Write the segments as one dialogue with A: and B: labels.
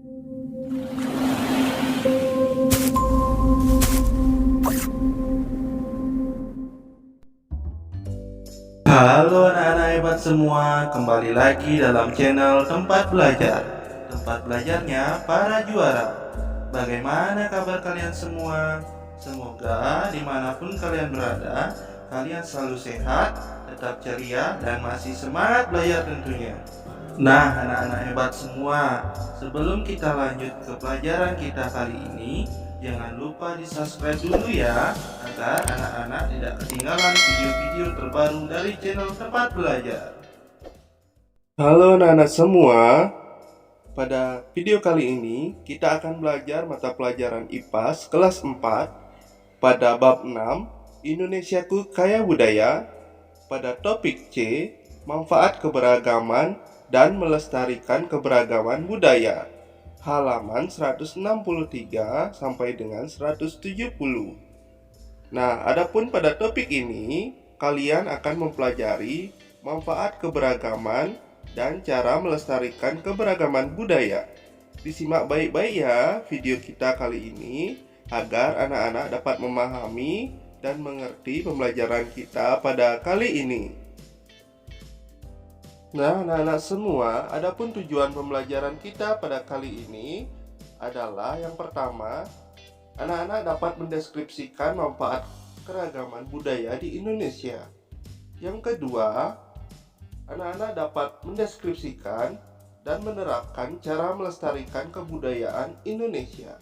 A: Halo anak-anak hebat semua, kembali lagi dalam channel Tempat Belajar. Tempat belajarnya para juara. Bagaimana kabar kalian semua? Semoga dimanapun kalian berada, kalian selalu sehat, tetap ceria, dan masih semangat belajar tentunya. Nah anak-anak hebat semua, sebelum kita lanjut ke pelajaran kita kali ini, jangan lupa di subscribe dulu ya, agar anak-anak tidak ketinggalan video-video terbaru dari channel Tempat Belajar. Halo anak-anak semua, pada video kali ini kita akan belajar mata pelajaran IPA kelas 4 pada bab 6 Indonesiaku Kaya Budaya, pada topik C, manfaat keberagaman dan melestarikan keberagaman budaya, halaman 163 sampai dengan 170. Nah, adapun pada topik ini, kalian akan mempelajari manfaat keberagaman dan cara melestarikan keberagaman budaya. Disimak baik-baik ya video kita kali ini, agar anak-anak dapat memahami dan mengerti pembelajaran kita pada kali ini. Nah, anak-anak semua, adapun tujuan pembelajaran kita pada kali ini adalah yang pertama, anak-anak dapat mendeskripsikan manfaat keragaman budaya di Indonesia. Yang kedua, anak-anak dapat mendeskripsikan dan menerapkan cara melestarikan kebudayaan Indonesia.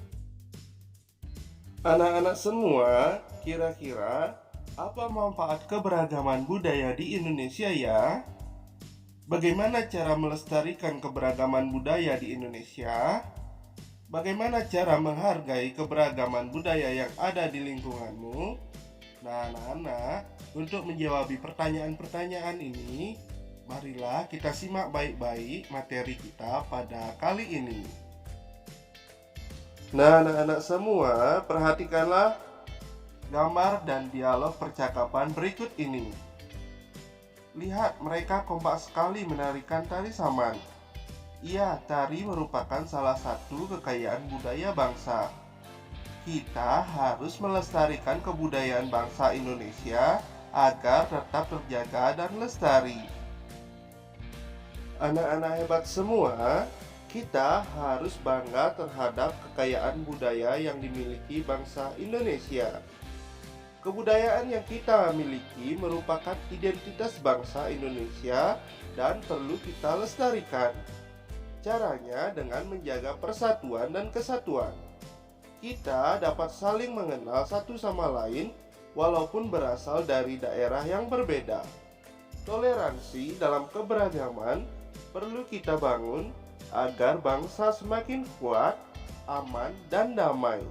A: Anak-anak semua, kira-kira apa manfaat keberagaman budaya di Indonesia ya? Bagaimana cara melestarikan keberagaman budaya di Indonesia? Bagaimana cara menghargai keberagaman budaya yang ada di lingkunganmu? Nah, anak-anak, untuk menjawab pertanyaan-pertanyaan ini, marilah kita simak baik-baik materi kita pada kali ini. Nah, anak-anak semua, perhatikanlah gambar dan dialog percakapan berikut ini. Lihat, mereka kompak sekali menarikan tari saman. Iya, tari merupakan salah satu kekayaan budaya bangsa. Kita harus melestarikan kebudayaan bangsa Indonesia agar tetap terjaga dan lestari. Anak-anak hebat semua, kita harus bangga terhadap kekayaan budaya yang dimiliki bangsa Indonesia. Kebudayaan yang kita miliki merupakan identitas bangsa Indonesia dan perlu kita lestarikan. Caranya dengan menjaga persatuan dan kesatuan. Kita dapat saling mengenal satu sama lain walaupun berasal dari daerah yang berbeda. Toleransi dalam keberagaman perlu kita bangun agar bangsa semakin kuat, aman, dan damai.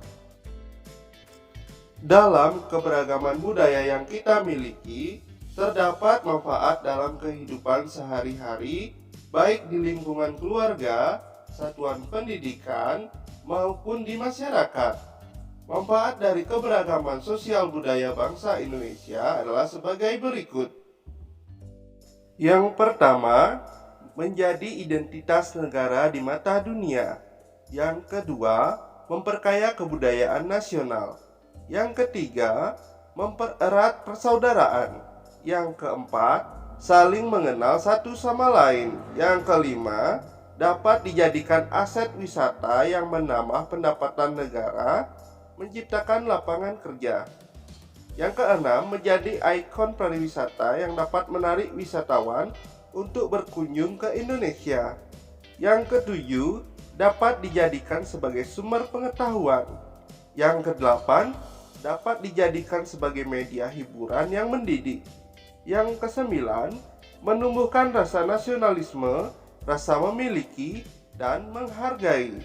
A: Dalam keberagaman budaya yang kita miliki, terdapat manfaat dalam kehidupan sehari-hari, baik di lingkungan keluarga, satuan pendidikan, maupun di masyarakat. Manfaat dari keberagaman sosial budaya bangsa Indonesia adalah sebagai berikut. Yang pertama, menjadi identitas negara di mata dunia. Yang kedua, memperkaya kebudayaan nasional. Yang ketiga, mempererat persaudaraan. Yang keempat, saling mengenal satu sama lain. Yang kelima, dapat dijadikan aset wisata yang menambah pendapatan negara, menciptakan lapangan kerja. Yang keenam, menjadi ikon pariwisata yang dapat menarik wisatawan untuk berkunjung ke Indonesia. Yang ketujuh, dapat dijadikan sebagai sumber pengetahuan. Yang kedelapan, dapat dijadikan sebagai media hiburan yang mendidik. Yang kesembilan, menumbuhkan rasa nasionalisme, rasa memiliki, dan menghargai.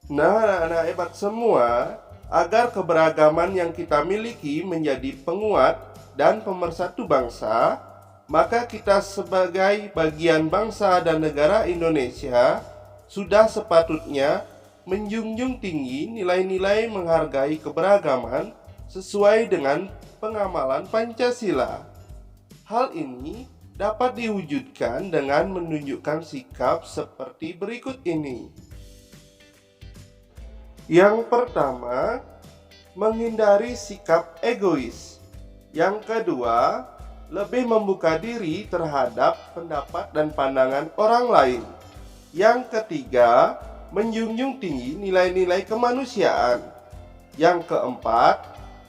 A: Nah, anak-anak hebat semua, agar keberagaman yang kita miliki menjadi penguat dan pemersatu bangsa, maka kita sebagai bagian bangsa dan negara Indonesia sudah sepatutnya menjunjung tinggi nilai-nilai menghargai keberagaman sesuai dengan pengamalan Pancasila. Hal ini dapat diwujudkan dengan menunjukkan sikap seperti berikut ini.
B: Yang pertama, menghindari sikap egois. Yang kedua, lebih membuka diri terhadap pendapat dan pandangan orang lain. Yang ketiga, menjunjung tinggi nilai-nilai kemanusiaan. Yang keempat,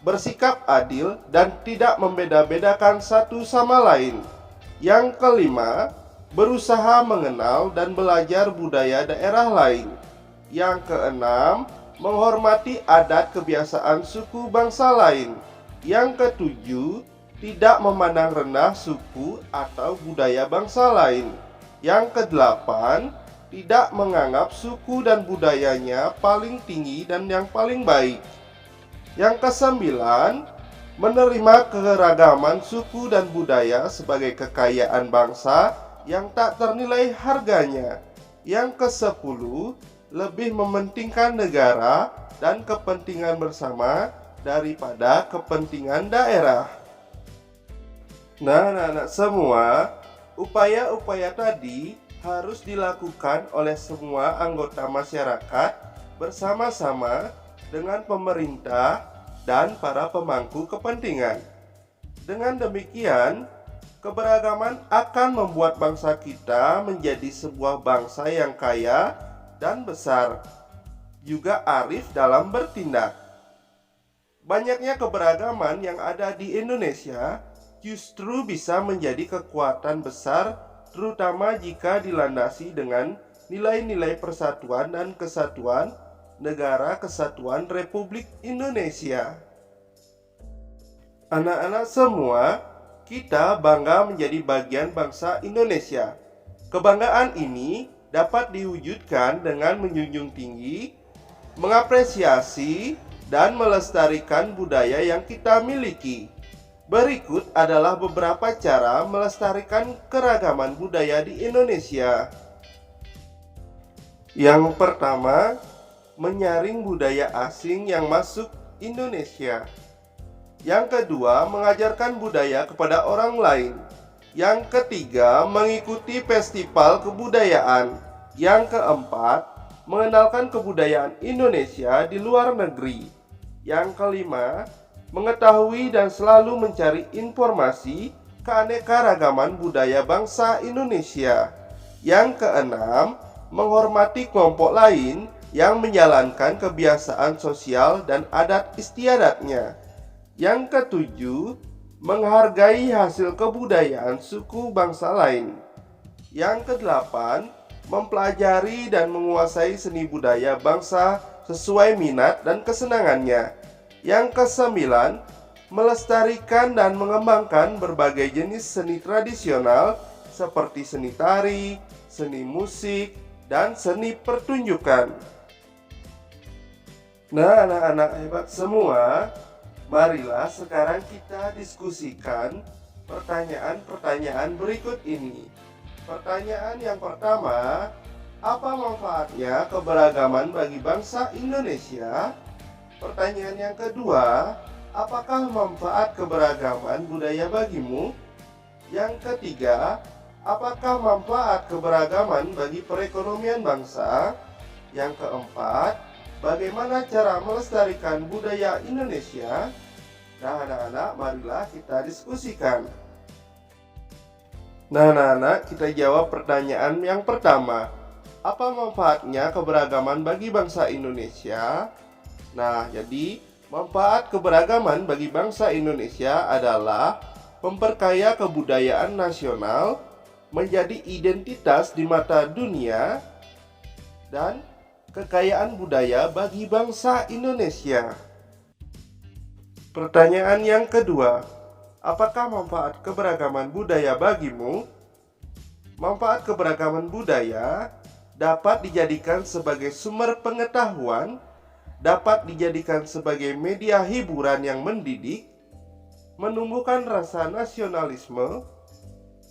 B: bersikap adil dan tidak membeda-bedakan satu sama lain. Yang kelima, berusaha mengenal dan belajar budaya daerah lain. Yang keenam, menghormati adat kebiasaan suku bangsa lain. Yang ketujuh, tidak memandang rendah suku atau budaya bangsa lain. Yang kedelapan, tidak menganggap suku dan budayanya paling tinggi dan yang paling baik. Yang kesembilan, menerima keragaman suku dan budaya sebagai kekayaan bangsa yang tak ternilai harganya. Yang kesepuluh, lebih mementingkan negara dan kepentingan bersama daripada kepentingan daerah. Nah, anak-anak semua, upaya-upaya tadi harus dilakukan oleh semua anggota masyarakat bersama-sama dengan pemerintah dan para pemangku kepentingan. Dengan demikian, keberagaman akan membuat bangsa kita menjadi sebuah bangsa yang kaya dan besar, juga arif dalam bertindak. Banyaknya keberagaman yang ada di Indonesia justru bisa menjadi kekuatan besar, terutama jika dilandasi dengan nilai-nilai persatuan dan kesatuan Negara Kesatuan Republik Indonesia. Anak-anak semua, kita bangga menjadi bagian bangsa Indonesia. Kebanggaan ini dapat diwujudkan dengan menjunjung tinggi, mengapresiasi, dan melestarikan budaya yang kita miliki. Berikut adalah beberapa cara melestarikan keragaman budaya di Indonesia. Yang pertama, menyaring budaya asing yang masuk Indonesia. Yang kedua, mengajarkan budaya kepada orang lain. Yang ketiga, mengikuti festival kebudayaan. Yang keempat, mengenalkan kebudayaan Indonesia di luar negeri. Yang kelima, mengetahui dan selalu mencari informasi keanekaragaman budaya bangsa Indonesia. Yang keenam, menghormati kelompok lain yang menjalankan kebiasaan sosial dan adat istiadatnya. Yang ketujuh, menghargai hasil kebudayaan suku bangsa lain. Yang kedelapan, mempelajari dan menguasai seni budaya bangsa sesuai minat dan kesenangannya. Yang kesembilan, melestarikan dan mengembangkan berbagai jenis seni tradisional seperti seni tari, seni musik, dan seni pertunjukan. Nah, anak-anak hebat semua, marilah sekarang kita diskusikan pertanyaan-pertanyaan berikut ini. Pertanyaan yang pertama, apa manfaatnya keberagaman bagi bangsa Indonesia? Pertanyaan yang kedua, apakah manfaat keberagaman budaya bagimu? Yang ketiga, apakah manfaat keberagaman bagi perekonomian bangsa? Yang keempat, bagaimana cara melestarikan budaya Indonesia? Nah, anak-anak, marilah kita diskusikan. Nah, anak-anak, kita jawab pertanyaan yang pertama. Apa manfaatnya keberagaman bagi bangsa Indonesia? Nah, jadi manfaat keberagaman bagi bangsa Indonesia adalah memperkaya kebudayaan nasional, menjadi identitas di mata dunia, dan kekayaan budaya bagi bangsa Indonesia. Pertanyaan yang kedua, apakah manfaat keberagaman budaya bagimu? Manfaat keberagaman budaya dapat dijadikan sebagai sumber pengetahuan, dapat dijadikan sebagai media hiburan yang mendidik, menumbuhkan rasa nasionalisme,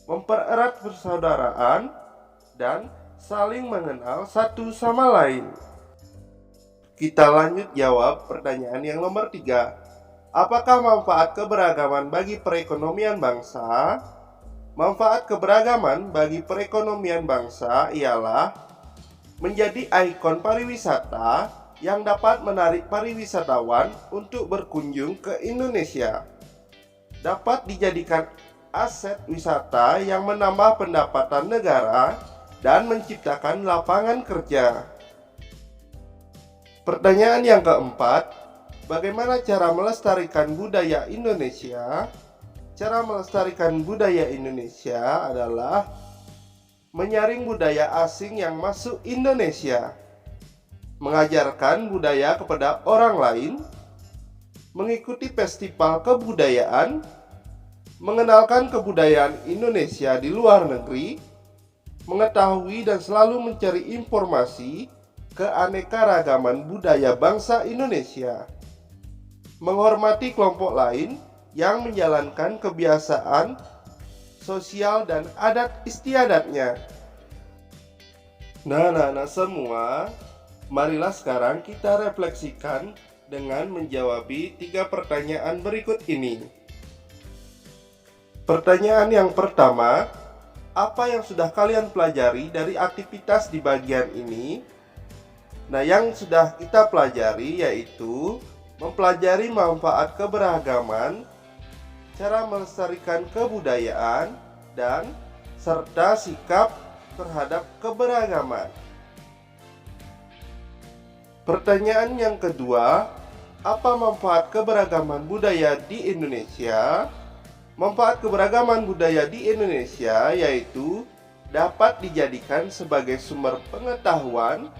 B: mempererat persaudaraan, dan saling mengenal satu sama lain. Kita lanjut jawab pertanyaan yang nomor 3. Apakah manfaat keberagaman bagi perekonomian bangsa? Manfaat keberagaman bagi perekonomian bangsa ialah menjadi ikon pariwisata yang dapat menarik pariwisatawan untuk berkunjung ke Indonesia. Dapat dijadikan aset wisata yang menambah pendapatan negara dan menciptakan lapangan kerja. Pertanyaan yang keempat, bagaimana cara melestarikan budaya Indonesia? Cara melestarikan budaya Indonesia adalah menyaring budaya asing yang masuk Indonesia, mengajarkan budaya kepada orang lain, mengikuti festival kebudayaan, mengenalkan kebudayaan Indonesia di luar negeri, mengetahui dan selalu mencari informasi keanekaragaman budaya bangsa Indonesia, menghormati kelompok lain yang menjalankan kebiasaan sosial dan adat istiadatnya. Nah, anak-anak semua, marilah sekarang kita refleksikan dengan menjawab 3 pertanyaan berikut ini. Pertanyaan yang pertama, apa yang sudah kalian pelajari dari aktivitas di bagian ini? Nah, yang sudah kita pelajari yaitu mempelajari manfaat keberagaman, cara melestarikan kebudayaan, dan serta sikap terhadap keberagaman. Pertanyaan yang kedua, apa manfaat keberagaman budaya di Indonesia? Manfaat keberagaman budaya di Indonesia yaitu dapat dijadikan sebagai sumber pengetahuan,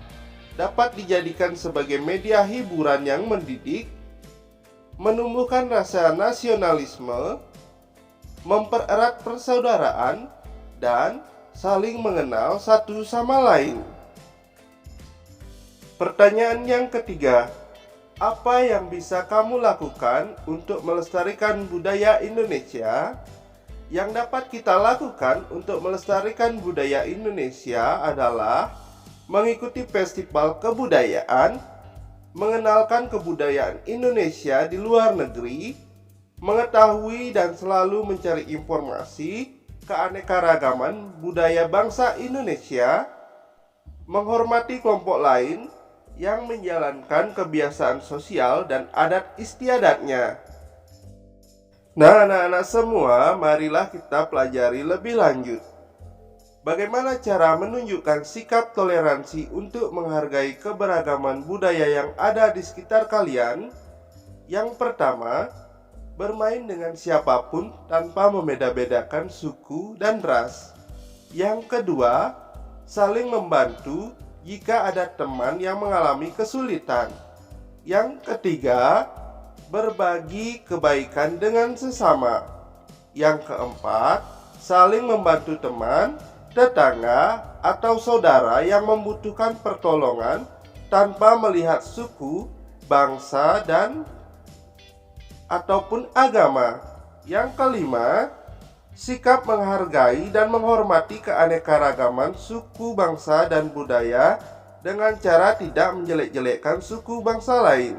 B: dapat dijadikan sebagai media hiburan yang mendidik, menumbuhkan rasa nasionalisme, mempererat persaudaraan, dan saling mengenal satu sama lain. Pertanyaan yang ketiga, apa yang bisa kamu lakukan untuk melestarikan budaya Indonesia? Yang dapat kita lakukan untuk melestarikan budaya Indonesia adalah mengikuti festival kebudayaan, mengenalkan kebudayaan Indonesia di luar negeri, mengetahui dan selalu mencari informasi keanekaragaman budaya bangsa Indonesia, menghormati kelompok lain yang menjalankan kebiasaan sosial dan adat istiadatnya. Nah, anak-anak semua, marilah kita pelajari lebih lanjut. Bagaimana cara menunjukkan sikap toleransi untuk menghargai keberagaman budaya yang ada di sekitar kalian? Yang pertama, bermain dengan siapapun tanpa membeda-bedakan suku dan ras. Yang kedua, saling membantu jika ada teman yang mengalami kesulitan. Yang ketiga, berbagi kebaikan dengan sesama. Yang keempat, saling membantu teman, tetangga, atau saudara yang membutuhkan pertolongan tanpa melihat suku, bangsa, dan ataupun agama. Yang kelima, sikap menghargai dan menghormati keanekaragaman suku, bangsa, dan budaya dengan cara tidak menjelek-jelekkan suku bangsa lain.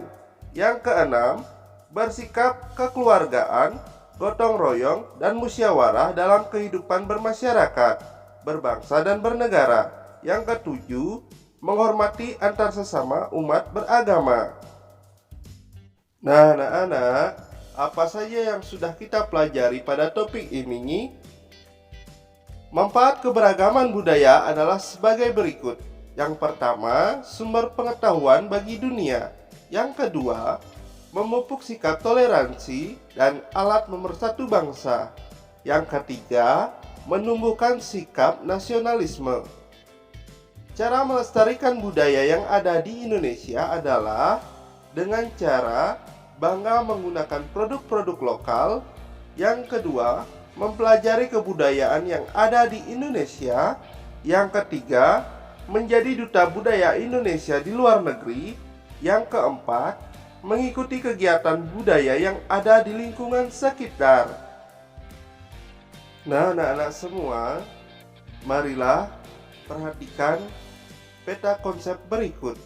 B: Yang keenam, bersikap kekeluargaan, gotong royong, dan musyawarah dalam kehidupan bermasyarakat, berbangsa, dan bernegara. Yang ketujuh, menghormati antar sesama umat beragama. Nah, anak-anak, apa saja yang sudah kita pelajari pada topik ini? Manfaat keberagaman budaya adalah sebagai berikut. Yang pertama, sumber pengetahuan bagi dunia. Yang kedua, memupuk sikap toleransi dan alat pemersatu bangsa. Yang ketiga, menumbuhkan sikap nasionalisme. Cara melestarikan budaya yang ada di Indonesia adalah dengan cara bangga menggunakan produk-produk lokal. Yang kedua, mempelajari kebudayaan yang ada di Indonesia. Yang ketiga, menjadi duta budaya Indonesia di luar negeri. Yang keempat, mengikuti kegiatan budaya yang ada di lingkungan sekitar. Nah, anak-anak semua, marilah perhatikan peta konsep berikut.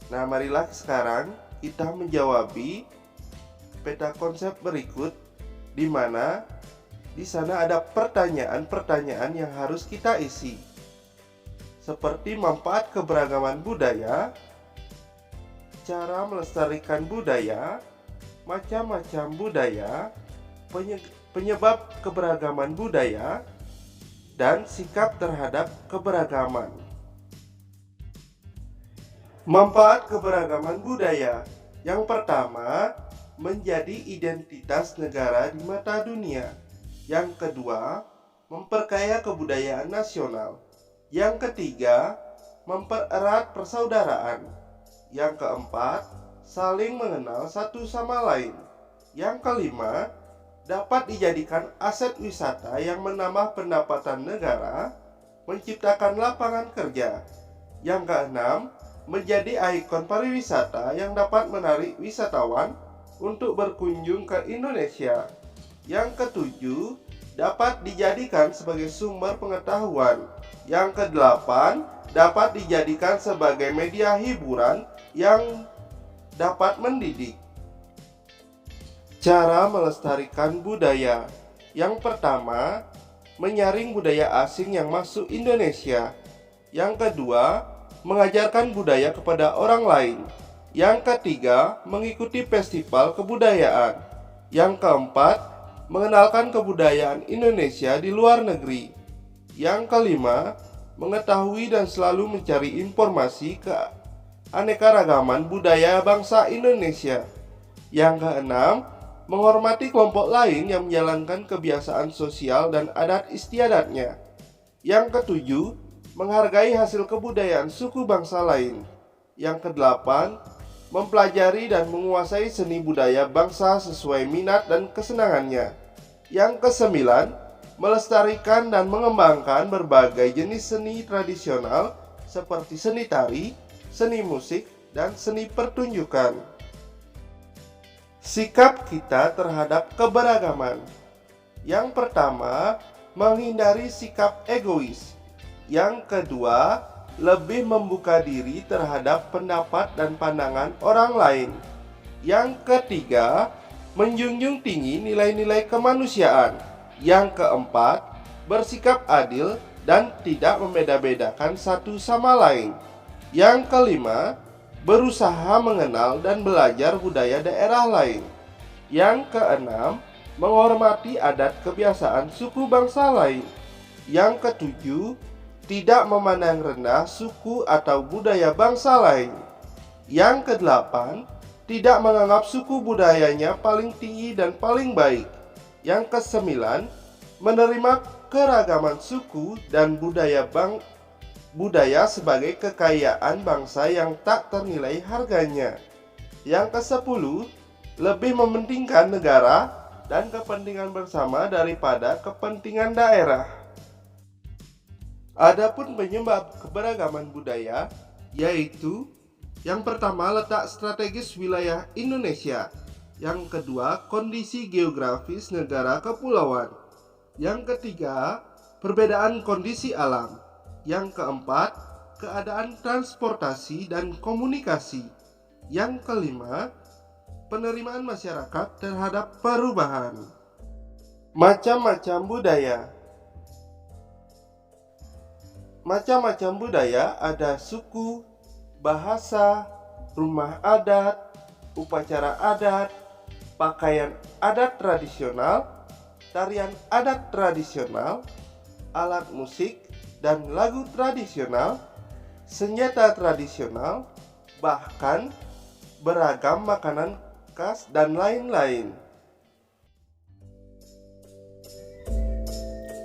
B: Nah, marilah sekarang kita menjawab peta konsep berikut, di mana di sana ada pertanyaan-pertanyaan yang harus kita isi. Seperti manfaat keberagaman budaya, cara melestarikan budaya, macam-macam budaya, penyebab keberagaman budaya, dan sikap terhadap keberagaman. Manfaat keberagaman budaya. Yang pertama, menjadi identitas negara di mata dunia. Yang kedua, memperkaya kebudayaan nasional. Yang ketiga, mempererat persaudaraan. Yang keempat, saling mengenal satu sama lain. Yang kelima, dapat dijadikan aset wisata yang menambah pendapatan negara, menciptakan lapangan kerja. Yang keenam, menjadi ikon pariwisata yang dapat menarik wisatawan untuk berkunjung ke Indonesia. Yang ketujuh, dapat dijadikan sebagai sumber pengetahuan. Yang kedelapan, dapat dijadikan sebagai media hiburan yang dapat mendidik. Cara melestarikan budaya. Yang pertama, menyaring budaya asing yang masuk Indonesia. Yang kedua, mengajarkan budaya kepada orang lain. Yang ketiga, mengikuti festival kebudayaan. Yang keempat, mengenalkan kebudayaan Indonesia di luar negeri. Yang kelima, mengetahui dan selalu mencari informasi keanekaragaman budaya bangsa Indonesia. Yang keenam, menghormati kelompok lain yang menjalankan kebiasaan sosial dan adat istiadatnya. Yang ketujuh, menghargai hasil kebudayaan suku bangsa lain. Yang kedelapan, mempelajari dan menguasai seni budaya bangsa sesuai minat dan kesenangannya. Yang kesembilan, melestarikan dan mengembangkan berbagai jenis seni tradisional seperti seni tari, seni musik, dan seni pertunjukan. Sikap kita terhadap keberagaman. Yang pertama, menghindari sikap egois. Yang kedua, lebih membuka diri terhadap pendapat dan pandangan orang lain. Yang ketiga, menjunjung tinggi nilai-nilai kemanusiaan. Yang keempat, bersikap adil dan tidak membeda-bedakan satu sama lain. Yang kelima, berusaha mengenal dan belajar budaya daerah lain. Yang keenam, menghormati adat kebiasaan suku bangsa lain. Yang ketujuh, tidak memandang rendah suku atau budaya bangsa lain. Yang kedelapan, tidak menganggap suku budayanya paling tinggi dan paling baik. Yang kesembilan, menerima keragaman suku dan budaya sebagai kekayaan bangsa yang tak ternilai harganya. Yang kesepuluh, lebih mementingkan negara dan kepentingan bersama daripada kepentingan daerah. Adapun penyebab keberagaman budaya, yaitu yang pertama, letak strategis wilayah Indonesia. Yang kedua, kondisi geografis negara kepulauan. Yang ketiga, perbedaan kondisi alam. Yang keempat, keadaan transportasi dan komunikasi. Yang kelima, penerimaan masyarakat terhadap perubahan. Macam-macam budaya. Macam-macam budaya ada suku, bahasa, rumah adat, upacara adat, pakaian adat tradisional, tarian adat tradisional, alat musik dan lagu tradisional, senjata tradisional, bahkan beragam makanan khas dan lain-lain.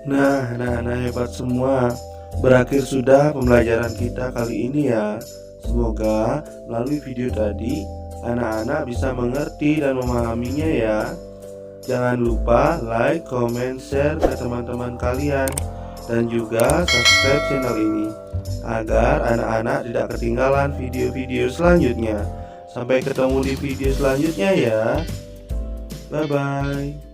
A: Nah, hebat semua. Berakhir sudah pembelajaran kita kali ini ya. Semoga melalui video tadi anak-anak bisa mengerti dan memahaminya ya. Jangan lupa like, comment, share ke teman-teman kalian, dan juga subscribe channel ini agar anak-anak tidak ketinggalan video-video selanjutnya. Sampai ketemu di video selanjutnya ya. Bye bye.